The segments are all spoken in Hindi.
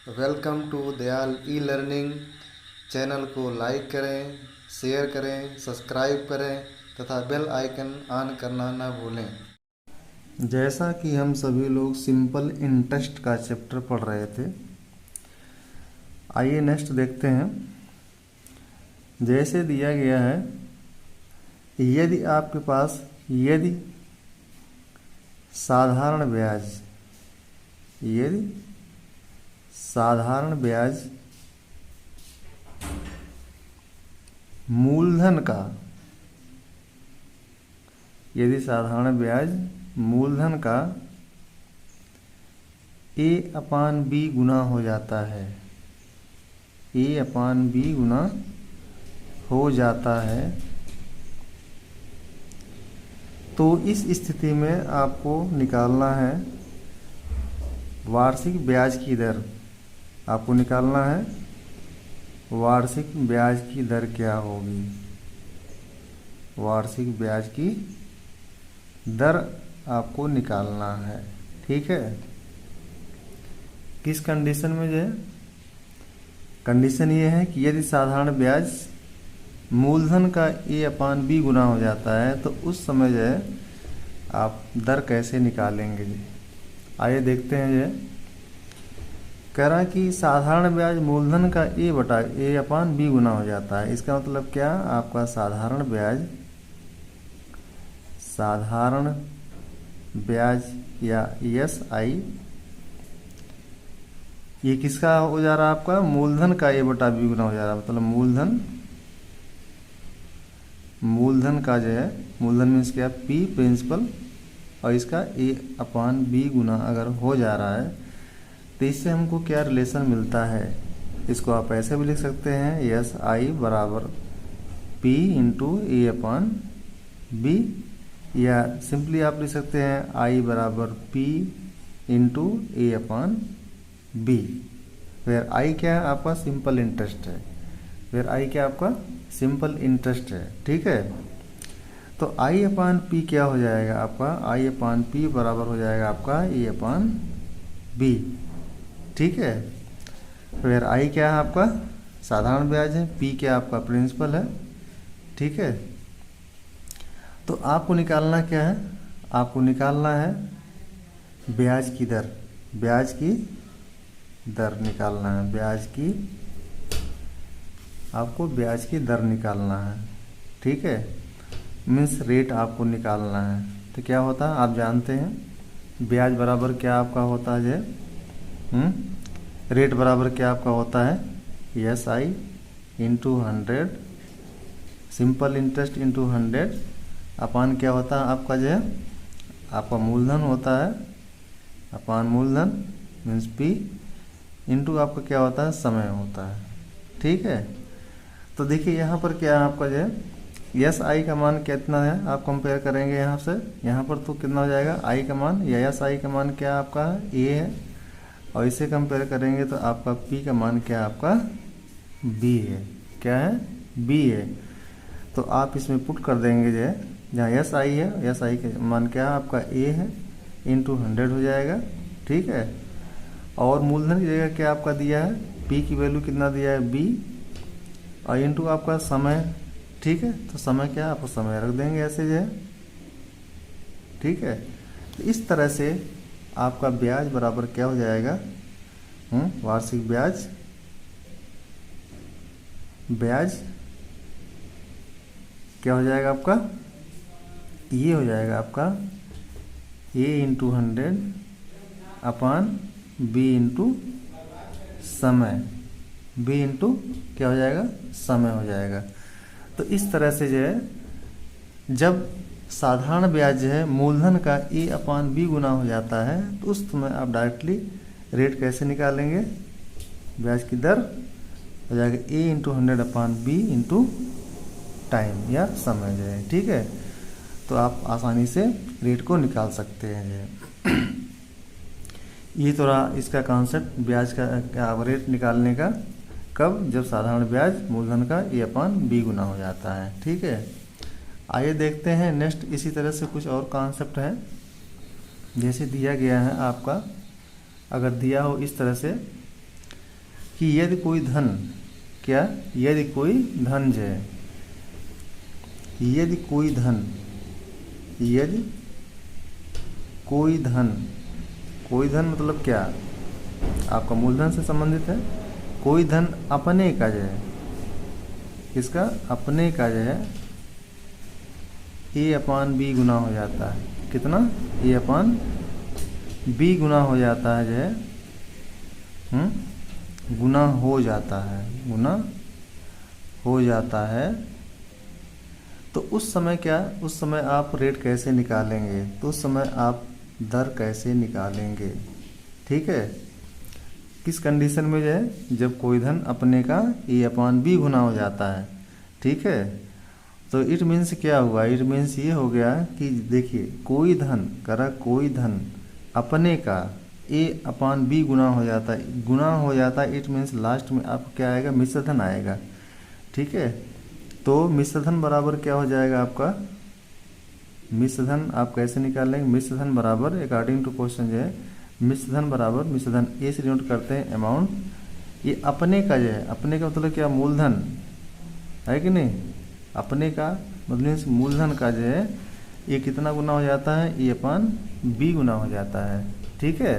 Welcome to Dayal e learning. Channel को लाइक करें, शेयर करें, सब्सक्राइब करें तथा बेल आइकन ऑन करना ना भूलें। जैसा कि हम सभी लोग सिंपल इंटरेस्ट का चैप्टर पढ़ रहे थे, आइए नेक्स्ट देखते हैं। जैसे दिया गया है, यदि आपके पास साधारण ब्याज मूलधन का A/B गुना हो जाता है, A/B गुना हो जाता है, तो इस स्थिति में आपको निकालना है वार्षिक ब्याज की दर। आपको निकालना है वार्षिक ब्याज की दर क्या होगी। वार्षिक ब्याज की दर आपको निकालना है, ठीक है। किस कंडीशन में जो है, कंडीशन ये है कि यदि साधारण ब्याज मूलधन का A/B गुना हो जाता है तो उस समय जो है आप दर कैसे निकालेंगे जी। आइए देखते हैं। जो कह रहा है कि साधारण ब्याज मूलधन का A/B गुना हो जाता है। इसका मतलब क्या, आपका साधारण ब्याज या SI ये किसका हो जा रहा है, आपका मूलधन का A/B गुना हो जा रहा है। मतलब मूलधन का जो है, मूलधन मीन्स क्या, P प्रिंसिपल, और इसका A/B गुना अगर हो जा रहा है तो इससे हमको क्या रिलेशन मिलता है। इसको आप ऐसे भी लिख सकते हैं, SI बराबर P इंटू A/B, या सिंपली आप लिख सकते हैं I बराबर P into A/B। Where I क्या है, आपका सिंपल इंटरेस्ट है। ठीक है। तो I/P क्या हो जाएगा, आपका I/P बराबर हो जाएगा आपका A/B, ठीक है। फिर I क्या है, आपका साधारण ब्याज है, P क्या आपका प्रिंसिपल है, ठीक है। तो आपको निकालना क्या है, आपको निकालना है ब्याज की दर निकालना है, आपको ब्याज की दर निकालना है, ठीक है। मीन्स रेट आपको निकालना है। तो क्या होता है, आप जानते हैं ब्याज बराबर क्या आपका होता है, रेट बराबर क्या आपका होता है, SI into 100, simple interest into 100 अपान क्या होता है आपका जो है, आपका मूलधन होता है, अपान मूलधन मीन्स P इंटू आपका क्या होता है, समय होता है, ठीक है। तो देखिए यहाँ पर क्या है आपका जो है, SI का मान कितना है, आप कंपेयर करेंगे यहाँ से, यहाँ पर तो कितना हो जाएगा I का मान, या SI का मान क्या आपका A है, और इसे कंपेयर करेंगे तो आपका P का मान क्या आपका B है। क्या है, B है। तो आप इसमें पुट कर देंगे जो है, जहाँ SI है, SI का मान क्या आपका A है इंटू 100 हो जाएगा, ठीक है। और मूलधन की जगह क्या आपका दिया है, P की वैल्यू कितना दिया है B, और इंटू आपका समय, ठीक है। तो समय क्या, आप समय रख देंगे ऐसे जो है, ठीक है। तो इस तरह से आपका ब्याज बराबर क्या हो जाएगा, वार्षिक ब्याज क्या हो जाएगा आपका, ये हो जाएगा आपका A into 100 upon B into समय, B इंटू क्या हो जाएगा, समय हो जाएगा। तो इस तरह से जो है, जब साधारण ब्याज जो है मूलधन का A/B गुना हो जाता है तो उस समय आप डायरेक्टली रेट कैसे निकालेंगे, ब्याज की दर हो जाएगा A into 100 upon B into time या समय जो है, ठीक है। तो आप आसानी से रेट को निकाल सकते हैं जो है। ये थोड़ा इसका कॉन्सेप्ट ब्याज का रेट निकालने का, कब, जब साधारण ब्याज मूलधन का A/B गुना हो जाता है, ठीक है। आइए देखते हैं नेक्स्ट। इसी तरह से कुछ और कॉन्सेप्ट है, जैसे दिया गया है आपका, अगर दिया हो इस तरह से कि यदि कोई धन, क्या, यदि कोई धन जो है, यदि कोई धन, यदि कोई धन, कोई धन मतलब क्या, आपका मूलधन से संबंधित है। कोई धन अपने का जो है, किसका, अपने का जो है A/B गुना हो जाता है। कितना, A/B गुना हो जाता है जो है, गुना हो जाता है, गुना हो जाता है। तो उस समय क्या, उस समय आप रेट कैसे निकालेंगे, तो उस समय आप दर कैसे निकालेंगे, ठीक है। किस कंडीशन में जो है, जब कोई धन अपने का A/B गुना हो जाता है, ठीक है। तो इट मीन्स क्या हुआ, इट मीन्स ये हो गया कि देखिए कोई धन, करा कोई धन अपने का A/B गुना हो जाता है, गुना हो जाता है। इट मीन्स लास्ट में आपको क्या आएगा, मिश्र धन आएगा, ठीक है। तो मिश्र धन बराबर क्या हो जाएगा आपका, मिश्र धन आप कैसे निकालेंगे, मिश्र धन बराबर अकॉर्डिंग टू क्वेश्चन जो है, मिश्र धन बराबर, मिश्र धन ए से डिनोट करते हैं अमाउंट, ये अपने का जो है, अपने का मतलब क्या, मूलधन है कि नहीं, अपने का मतलब मूलधन का जो है ये कितना गुना हो जाता है, A/B गुना हो जाता है, ठीक है,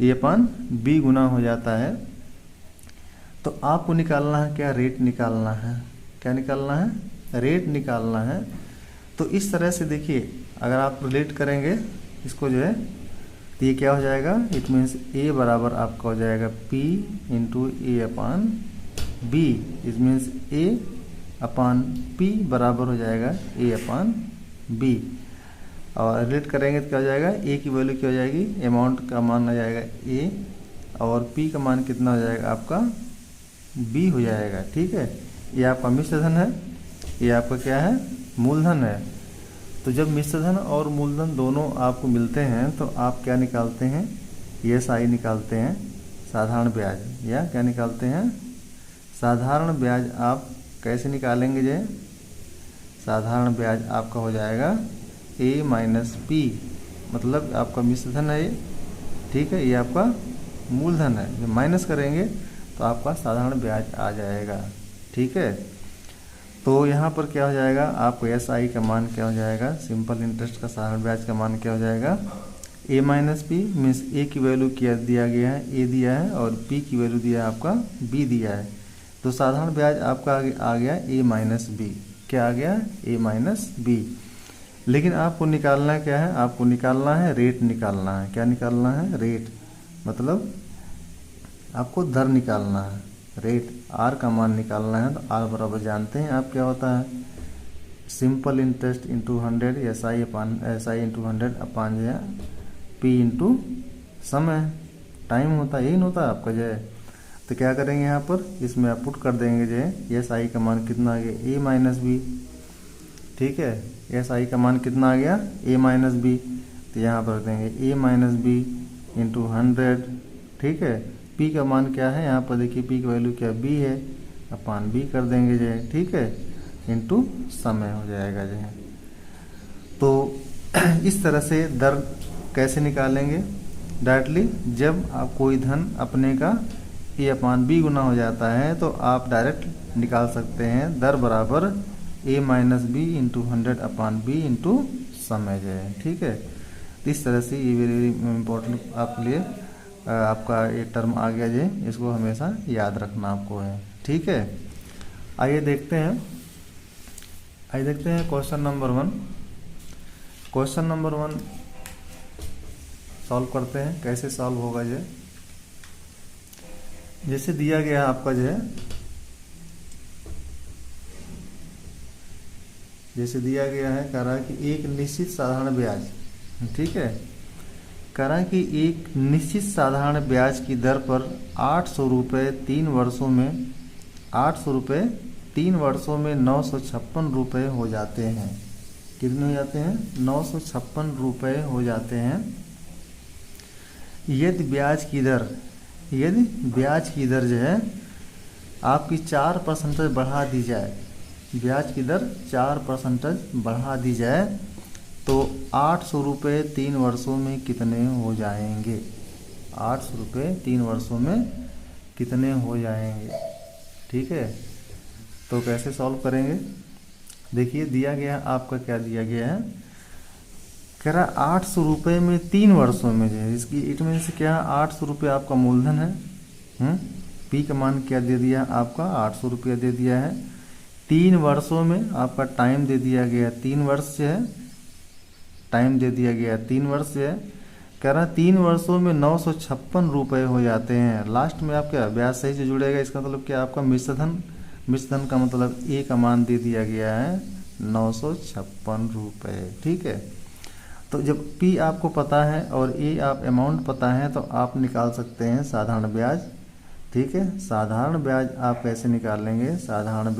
A/B गुना हो जाता है। तो आपको निकालना है क्या, रेट निकालना है, क्या निकालना है, रेट निकालना है। तो इस तरह से देखिए, अगर आप रिलेट करेंगे इसको जो है, तो ये क्या हो जाएगा, इट मीन्स A बराबर आपका हो जाएगा P into A/B, it means A/P बराबर हो जाएगा A/B। और रिलेट करेंगे तो क्या हो जाएगा, A की वैल्यू क्या हो जाएगी, अमाउंट का मान आ जाएगा A, और P का मान कितना हो जाएगा आपका B हो जाएगा, ठीक है। ये आपका मिश्र धन है, ये आपका क्या है, मूलधन है। तो जब मिश्र धन और मूलधन दोनों आपको मिलते हैं तो आप क्या निकालते हैं, ESI निकालते हैं, साधारण ब्याज, या क्या निकालते हैं, साधारण ब्याज। आप कैसे निकालेंगे जे, साधारण ब्याज आपका हो जाएगा A-P, मतलब आपका मिश्र धन है ये, ठीक है, ये आपका मूलधन है। जब माइनस करेंगे तो आपका साधारण ब्याज आ जाएगा, ठीक है। तो यहाँ पर क्या हो जाएगा, आपको SI का मान क्या हो जाएगा, सिंपल इंटरेस्ट का साधारण ब्याज का मान क्या हो जाएगा, A-P, मीन्स A की वैल्यू क्या दिया गया है, A दिया है, और P की वैल्यू दिया है आपका B दिया है। तो साधारण ब्याज आपका आ गया A-B, क्या आ गया, A-B। लेकिन आपको निकालना क्या है, आपको निकालना है रेट, निकालना है, क्या निकालना है, रेट, मतलब आपको दर निकालना है, रेट, R का मान निकालना है। तो R बराबर जानते हैं आप क्या होता है, simple interest into 100, SI into 100 अपान जो है P इंटू समय, टाइम होता है, यही होता है आपका जो है। तो क्या करेंगे यहाँ पर, इसमें आप पुट कर देंगे जो है, SI का मान कितना आ गया, A-B, ठीक है, SI का मान कितना आ गया, A-B। तो यहाँ पर रख देंगे A-B इंटू 100, ठीक है। P का मान क्या है, यहाँ पर देखिए P की वैल्यू क्या, B है, अपान B कर देंगे जो है, ठीक है, इंटू समय हो जाएगा जो है। तो इस तरह से दर कैसे निकालेंगे, डायरेक्टली जब आप कोई धन अपने का A/B गुना हो जाता है तो आप डायरेक्ट निकाल सकते हैं, दर बराबर A-B इंटू 100 अपान B इंटू समय जो है, ठीक है। तो इस तरह से ये वेरी इम्पोर्टेंट आपके लिए आपका ये टर्म आ गया जी, इसको हमेशा याद रखना आपको है, ठीक है। आइए देखते हैं, question number 1। Question number 1 solve करते हैं, कैसे सॉल्व होगा जी। जैसे दिया गया है आपका जो है, जैसे दिया गया है, कह रहा है कि एक निश्चित साधारण ब्याज, ठीक है, कह रहा है कि एक निश्चित साधारण ब्याज की दर पर 800 रुपये 3 वर्षों में, 800 रुपये 3 वर्षों में 956 रुपये हो जाते हैं। कितने हो जाते हैं, 956 रुपये हो जाते हैं। यदि ब्याज की दर, यदि ब्याज की दर जो है आपकी 4% बढ़ा दी जाए, ब्याज की दर 4% बढ़ा दी जाए तो 800 रुपये 3 वर्षों में कितने हो जाएंगे, 800 रुपये 3 वर्षों में कितने हो जाएंगे। ठीक है, तो कैसे सॉल्व करेंगे? देखिए दिया गया आपका, क्या दिया गया है, कह रहा 800 रुपये में 3 वर्षों में जो है, इसकी इट मीन्स क्या, 800 रुपये आपका मूलधन है। पी का मान क्या दे दिया आपका, 800 रुपया दे दिया है। 3 वर्षों में आपका टाइम दे दिया गया, 3 वर्ष जो है टाइम दे दिया गया, 3 वर्ष जो है। कह रहा 3 वर्षों में 956 रुपये हो जाते हैं। लास्ट में आपका ब्याज सही से जुड़ेगा, इसका मतलब क्या, आपका मिश्रधन का मतलब ए का मान दे दिया गया है 956 रुपये। ठीक है, तो जब पी आपको पता है और ए आप अमाउंट पता है तो आप निकाल सकते हैं साधारण ब्याज। ठीक है, साधारण ब्याज आप कैसे निकाल लेंगे? साधारण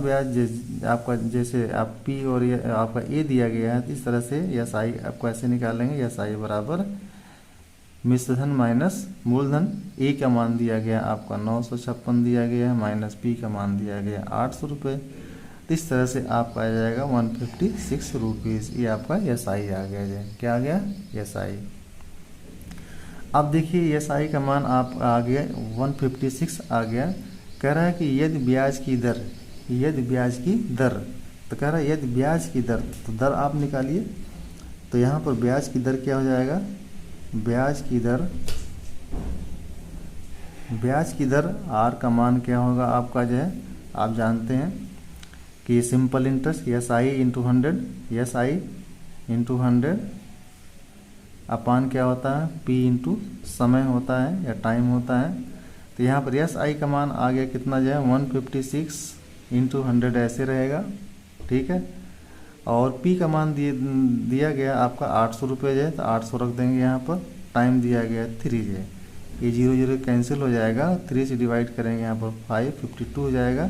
ब्याज आपका, जैसे आप पी और ये आपका ए दिया गया है, इस तरह से एस आई आपको ऐसे निकाल लेंगे। एस आई बराबर मिश्रधन माइनस मूलधन। ए का मान दिया गया आपका 956 दिया गया है, माइनस पी का मान दिया गया 800 रुपये। तो इस तरह से आपका आ जाएगा 156 रुपीज़। ये आपका एस आई आ गया है। क्या आ गया? S I. अब देखिए एस आई का मान आप आ गया 156 आ गया। कह रहा है कि यदि ब्याज की दर, तो कह रहा है यदि ब्याज की दर, तो दर आप निकालिए। तो यहाँ पर ब्याज की दर क्या हो जाएगा? ब्याज की दर आर का मान क्या होगा आपका जो है, आप जानते हैं कि simple interest S I into 100 अपान क्या होता है, पी इंटू समय होता है या टाइम होता है। तो यहाँ पर एस आई का मान आ गया कितना जो है 156 इंटू 100 ऐसे रहेगा। ठीक है, और पी का मान दिया गया आपका 800 रुपये जो है, तो 800 रख देंगे यहाँ पर। टाइम दिया गया 3 जो है, ये 0 कैंसिल हो जाएगा, 3 से डिवाइड करेंगे यहाँ पर 552 हो जाएगा।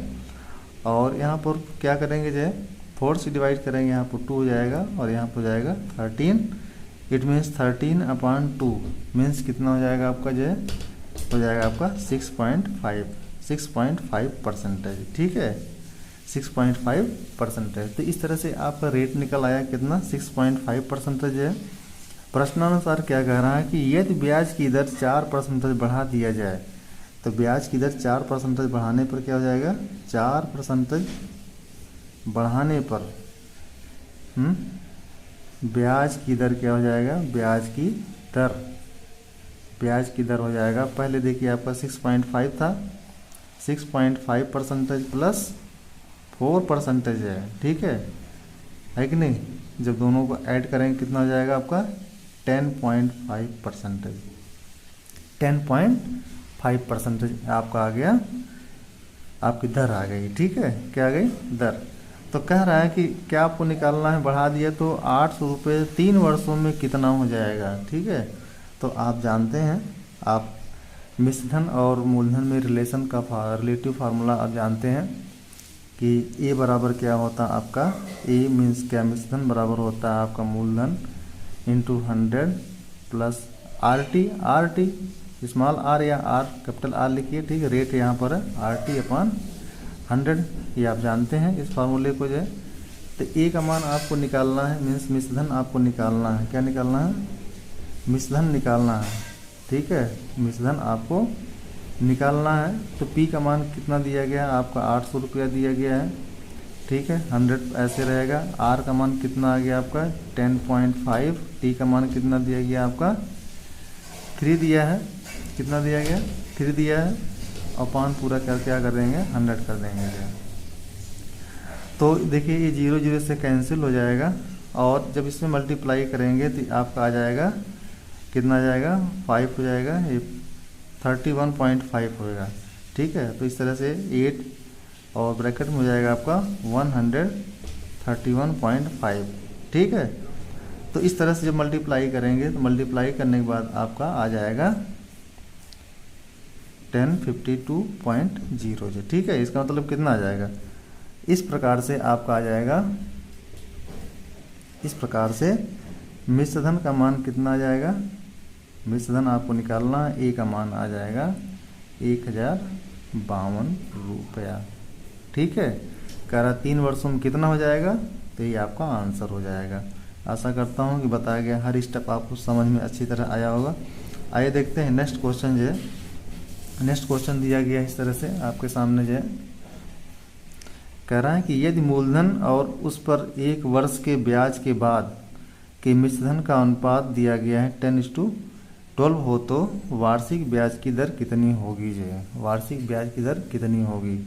और यहाँ पर क्या करेंगे जो है 4 से डिवाइड करेंगे, यहाँ पर 2 हो जाएगा और यहाँ पर हो जाएगा 13। इट मीन्स 13/2 मीन्स कितना हो जाएगा आपका जो है, हो जाएगा आपका 6.5%। ठीक है, 6.5%। तो इस तरह से आपका रेट निकल आया कितना, 6.5% है। प्रश्नानुसार क्या कह रहा है कि यदि ब्याज की दर 4% बढ़ा दिया जाए, तो ब्याज की दर 4% बढ़ाने पर क्या हो जाएगा, 4% बढ़ाने पर ब्याज की दर क्या हो जाएगा, ब्याज की दर हो जाएगा। पहले देखिए आपका 6.5 था, 6.5% प्लस 4% है। ठीक है कि नहीं? जब दोनों को ऐड करेंगे कितना हो जाएगा आपका 10.5%। 10.5% आपका आ गया, आपकी दर आ गई। ठीक है, क्या आ गई, दर। तो कह रहा है कि क्या आपको निकालना है, बढ़ा दिया तो 800 रुपये 3 वर्षों में कितना हो जाएगा। ठीक है, तो आप जानते हैं, आप मिश्रधन और मूलधन में रिलेटिव फार्मूला आप जानते हैं कि ए बराबर क्या होता है आपका, ए मीन्स क्या, मिश्रधन बराबर होता है आपका मूलधन into 100 plus R T small R या आर कैपिटल आर लिखिए। ठीक है, रेट यहाँ पर है RT/100, ये आप जानते हैं इस फार्मूले को जो है। तो ए का मान आपको निकालना है, मीन्स मिश्रधन आपको निकालना है। क्या निकालना है, मिश्रधन निकालना है। ठीक है, मिश्रधन आपको निकालना है। तो पी का मान कितना दिया गया आपका 800 रुपया दिया गया है। ठीक है, 100 ऐसे रहेगा। आर का मान कितना आ गया आपका 10.5। टी का मान कितना दिया गया आपका 3 दिया है, कितना दिया गया 3 दिया है, और पान पूरा क्या कर देंगे 100 कर देंगे। तो देखिए ये 0 से कैंसिल हो जाएगा, और जब इसमें मल्टीप्लाई करेंगे तो आपका आ जाएगा कितना आ जाएगा 5 हो जाएगा, ये 31.5 होएगा। ठीक है, तो इस तरह से 8 और ब्रैकेट में हो जाएगा आपका 131.5। ठीक है, तो इस तरह से जब मल्टीप्लाई करेंगे तो मल्टीप्लाई करने के बाद आपका आ जाएगा 1052.0। ठीक है, इसका मतलब कितना आ जाएगा, इस प्रकार से आपका आ जाएगा, इस प्रकार से मिश्रधन का मान कितना आ जाएगा, मिश्रधन आपको निकालना है, ए का मान आ जाएगा 1052 रुपया। ठीक है, कह रहा 3 वर्षों में कितना हो जाएगा, तो ये आपका आंसर हो जाएगा। आशा करता हूँ कि बताया गया हर स्टेप आपको समझ में अच्छी तरह आया होगा। आइए देखते हैं नेक्स्ट क्वेश्चन जो है नेक्स्ट क्वेश्चन दिया गया इस तरह से आपके सामने जो है, कह रहा है कि यदि मूलधन और उस पर 1 वर्ष के ब्याज के बाद के मिश्रधन का अनुपात दिया गया है 10:12 हो तो वार्षिक ब्याज की दर कितनी होगी? जो है वार्षिक ब्याज की दर कितनी होगी?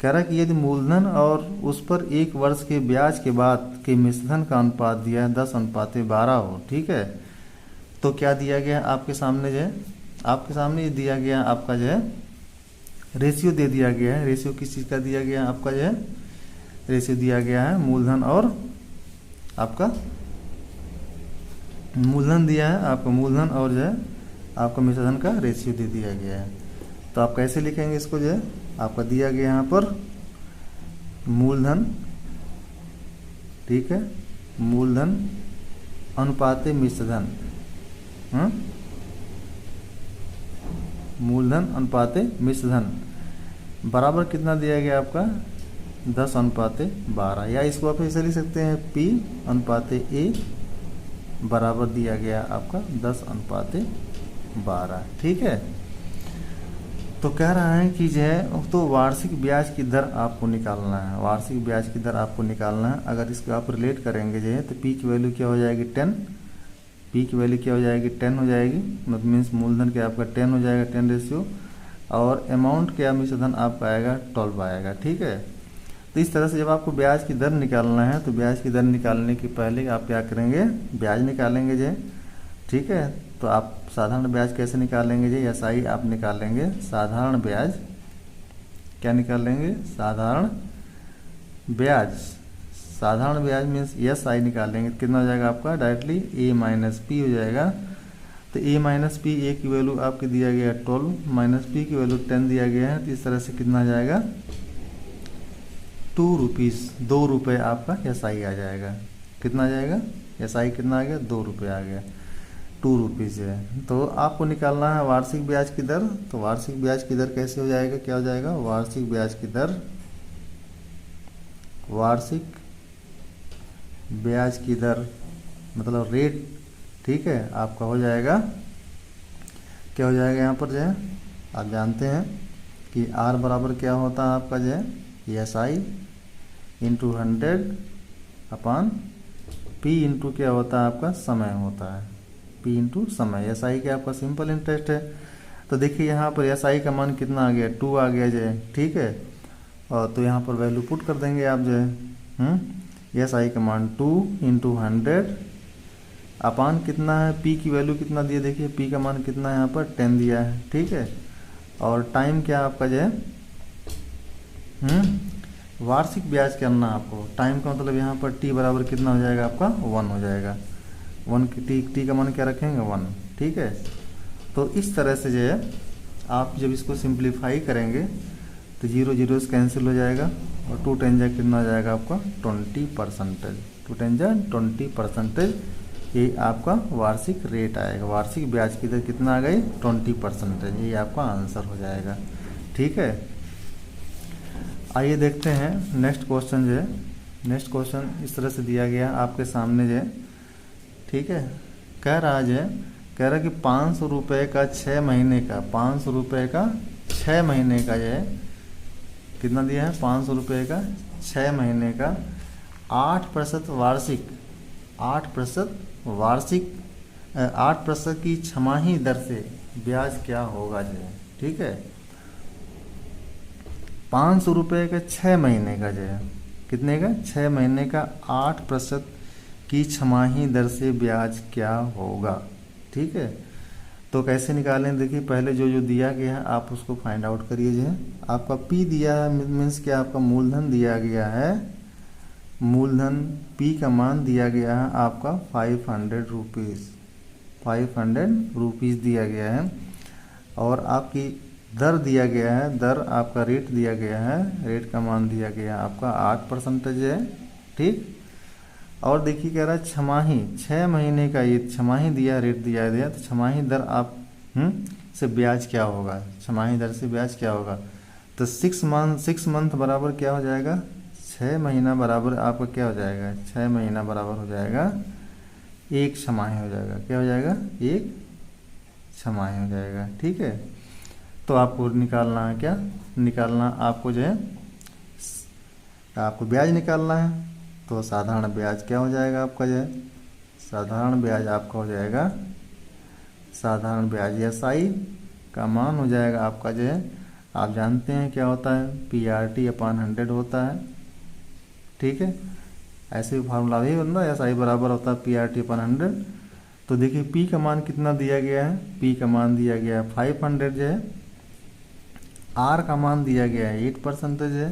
कह रहा है कि यदि मूलधन और उस पर 1 वर्ष के ब्याज के बाद के मिश्रधन का अनुपात दिया है 10:12 हो, ठीक है, तो क्या दिया गया आपके सामने जो है, आपके सामने ये दिया गया आपका जो है रेशियो दे दिया गया है। रेशियो किस चीज़ का दिया गया है आपका जो है, रेशियो दिया गया है मूलधन और आपका मूलधन दिया है, आपका मूलधन और जो है आपका मिश्रधन का रेशियो दे दिया गया है। तो आप कैसे लिखेंगे इसको? जो है आपका दिया गया यहाँ पर मूलधन, ठीक है, मूलधन अनुपाते मिश्रधन, मूलधन अनुपाते मिश्रधन बराबर कितना दिया गया आपका 10:12, या इसको आप ऐसे लिख सकते हैं P/A बराबर दिया गया आपका 10:12, ठीक है। तो कह रहा है कि जो है तो वार्षिक ब्याज की दर आपको निकालना है, वार्षिक ब्याज की दर आपको निकालना है। अगर इसको आप रिलेट करेंगे जो है तो P की वैल्यू क्या हो जाएगी 10, P की वैल्यू क्या हो जाएगी 10 हो जाएगी, मतलब मीन्स मूलधन क्या आपका 10 हो जाएगा, 10 रेशियो, और अमाउंट क्या मिश्रधन आपका आएगा 12 आएगा, ठीक है। तो इस तरह से जब आपको ब्याज की दर निकालना है तो ब्याज की दर निकालने के पहले आप क्या करेंगे, ब्याज निकालेंगे जो, ठीक है। तो आप साधारण ब्याज कैसे निकालेंगे जी? SI आप निकालेंगे साधारण ब्याज, क्या निकालेंगे? साधारण ब्याज, साधारण ब्याज मीन्स SI निकालेंगे, कितना हो जाएगा आपका डायरेक्टली A-P हो जाएगा। तो A-P, A की वैल्यू आपके दिया गया 12, -P की वैल्यू 10 दिया गया है, तो इस तरह से कितना आ जाएगा 2 रुपीज़, 2 रुपये आपका SI आ जाएगा। कितना आ जाएगा SI? कितना आ गया 2 रुपये आ गया, 2 रुपीज़ है। तो आपको निकालना है वार्षिक ब्याज की दर। तो वार्षिक ब्याज की दर कैसे हो जाएगा, क्या हो जाएगा वार्षिक ब्याज की दर, वार्षिक ब्याज की दर मतलब रेट, ठीक है, आपका हो जाएगा, क्या हो जाएगा यहाँ पर जो है आप जानते हैं कि R बराबर क्या होता है आपका जो है SI इंटू 100/P इंटू क्या होता है आपका समय होता है, P इंटू समय। SI क्या आपका सिंपल इंटरेस्ट है। तो देखिए यहाँ पर SI का मान कितना आ गया 2 आ गया जो है, ठीक है, और तो यहाँ पर वैल्यू पुट कर देंगे आप जो है, SI का मान 2 इंटू 100 कितना है, P की वैल्यू कितना दिया, देखिए P का मान कितना है यहाँ पर 10 दिया है, ठीक है, और टाइम क्या आपका जो है वार्षिक ब्याज करना आपको, टाइम का मतलब यहाँ पर T बराबर कितना हो जाएगा आपका 1 हो जाएगा, 1 की T का मान क्या रखेंगे 1, ठीक है। तो इस तरह से जो है आप जब इसको सिंप्लीफाई करेंगे तो 0 0 से कैंसिल हो जाएगा, और 2 10 जा कितना हो जाएगा आपका 20%, 2 10 जा 20%, ये आपका वार्षिक रेट आएगा। वार्षिक ब्याज की दर कितना आ गई 20%, ये आपका आंसर हो जाएगा, ठीक है। आइए देखते हैं नेक्स्ट क्वेश्चन जो है, नेक्स्ट क्वेश्चन इस तरह से दिया गया आपके सामने जो है, ठीक है। कह रहा है कि 500 रुपये का 6 महीने का, 500 रुपये का 6 महीने का जो है कितना दिया है 500 रुपये का 6 महीने का 8% वार्षिक, 8% वार्षिक 8% की छमाही दर से ब्याज क्या होगा जो है, ठीक है। 500 रुपये का 6 महीने का जो है कितने का 6 महीने का 8% की छमाही दर से ब्याज क्या होगा, ठीक है। तो कैसे निकालें, देखिए पहले जो जो दिया गया है आप उसको फाइंड आउट करिए। जो है आपका P दिया है मीन्स क्या आपका मूलधन दिया गया है, मूलधन P का मान दिया गया है आपका 500 रुपीज़, 500 रुपीज़ दिया गया है, और आपकी दर दिया गया है, दर आपका रेट दिया गया है, रेट का मान दिया गया है आपका 8% है, ठीक। और देखिए कह रहा है छमाही, 6 महीने का ये छमाही दिया, रेट दिया गया, तो छमाही दर आप से ब्याज क्या होगा, छमाही दर से ब्याज क्या होगा। तो 6 मंथ बराबर क्या हो जाएगा 6 महीना बराबर आपका क्या हो जाएगा 6 महीना बराबर हो जाएगा 1 छमाही हो जाएगा, क्या हो जाएगा 1 छमाही हो जाएगा, ठीक है। तो आपको निकालना है क्या, निकालना आपको जो है आपको ब्याज निकालना है। तो साधारण ब्याज क्या हो जाएगा आपका जो है, साधारण ब्याज आपका हो जाएगा, साधारण ब्याज SI का मान हो जाएगा आपका जो है, आप जानते हैं क्या होता है, PRT/100 होता है। ठीक है, ऐसे फार्मूला भी बनता है, SI बराबर होता है PRT/100। तो देखिए P का मान कितना दिया गया है, P का मान दिया गया है 500 जो है, R का मान दिया गया है 8% है,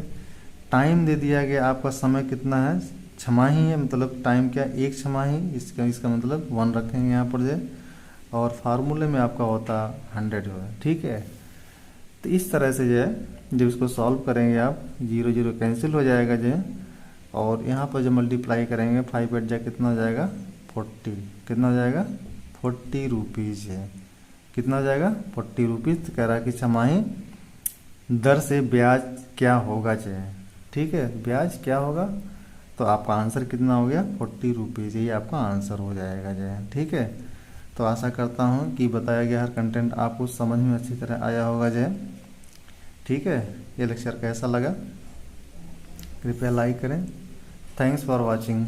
टाइम दे दिया गया आपका, समय कितना है, छमाही है, मतलब टाइम क्या, एक छमाही, इसका मतलब 1 रखेंगे यहाँ पर जो है, और फार्मूले में आपका होता 100 जो है। ठीक है, तो इस तरह से जो है जब इसको सॉल्व करेंगे आप, 0 0 कैंसिल हो जाएगा जो है, और यहाँ पर जब मल्टीप्लाई करेंगे 5 8 जा कितना हो जाएगा 40, कितना हो जाएगा 40 रुपीज़ है, कितना हो जाएगा 40 रुपीज़। तो कह रहा है कि छमाही दर से ब्याज क्या होगा जो है। ठीक है, ब्याज क्या होगा, तो आपका आंसर कितना हो गया 40 रुपीज़, यही आपका आंसर हो जाएगा जो है। ठीक है, तो आशा करता हूँ कि बताया गया हर कंटेंट आपको समझ में अच्छी तरह आया होगा जो है। ठीक है, ये लेक्चर कैसा लगा कृपया लाइक करें। Thanks for watching.